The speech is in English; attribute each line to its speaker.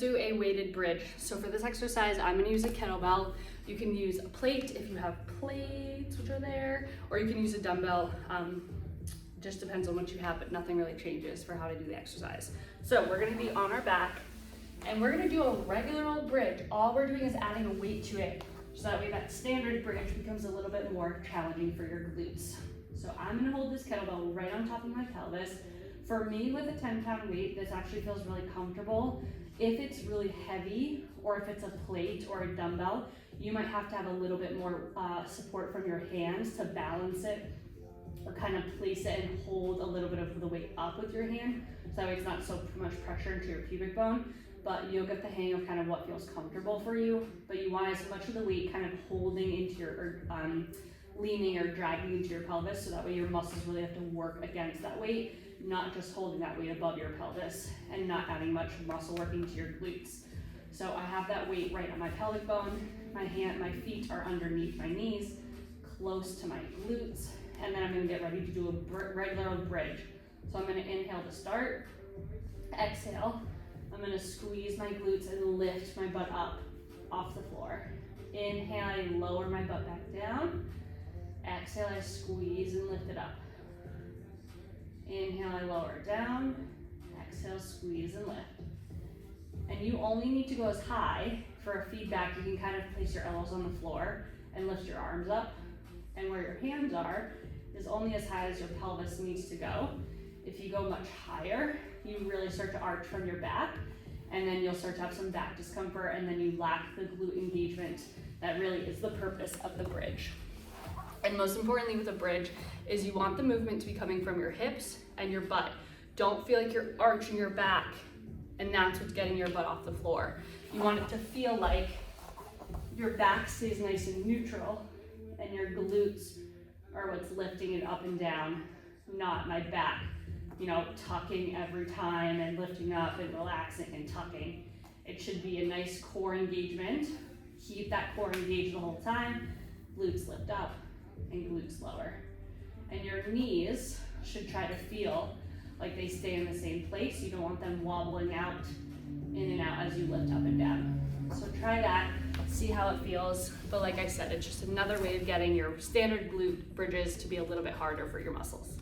Speaker 1: Do a weighted bridge. So for this exercise, I'm gonna use a kettlebell. You can use a plate if you have plates, which are there, or you can use a dumbbell. Just depends on what you have, but nothing really changes for how to do the exercise. So we're gonna be on our back, and we're gonna do a regular old bridge. All we're doing is adding a weight to it, so that way that standard bridge becomes a little bit more challenging for your glutes. So I'm gonna hold this kettlebell right on top of my pelvis. For me, with a 10-pound weight, this actually feels really comfortable. If it's really heavy, or if it's a plate or a dumbbell, you might have to have a little bit more support from your hands to balance it, or kind of place it and hold a little bit of the weight up with your hand, so that way it's not so much pressure into your pubic bone, but you'll get the hang of kind of what feels comfortable for you. But you want as much of the weight kind of holding into your, or leaning or dragging into your pelvis, so that way your muscles really have to work against that weight, not just holding that weight above your pelvis and not adding much muscle work into your glutes. So I have that weight right on my pelvic bone, my feet are underneath my knees, close to my glutes, and then I'm gonna get ready to do a regular old bridge. So I'm gonna inhale to start, exhale, I'm gonna squeeze my glutes and lift my butt up off the floor. Inhale, I lower my butt back down. Exhale, I squeeze and lift it up. Inhale, I lower it down. Exhale, squeeze and lift. And you only need to go as high. For a feedback, you can kind of place your elbows on the floor and lift your arms up. And where your hands are is only as high as your pelvis needs to go. If you go much higher, you really start to arch from your back, and then you'll start to have some back discomfort, and then you lack the glute engagement that really is the purpose of the bridge. And most importantly with a bridge is you want the movement to be coming from your hips and your butt. Don't feel like you're arching your back and that's what's getting your butt off the floor. You want it to feel like your back stays nice and neutral and your glutes are what's lifting it up and down, not my back, tucking every time and lifting up and relaxing and tucking. It should be a nice core engagement. Keep that core engaged the whole time. Glutes lift up and glutes lower. And your knees should try to feel like they stay in the same place. You don't want them wobbling out, in and out as you lift up and down. So try that, see how it feels. But like I said, it's just another way of getting your standard glute bridges to be a little bit harder for your muscles.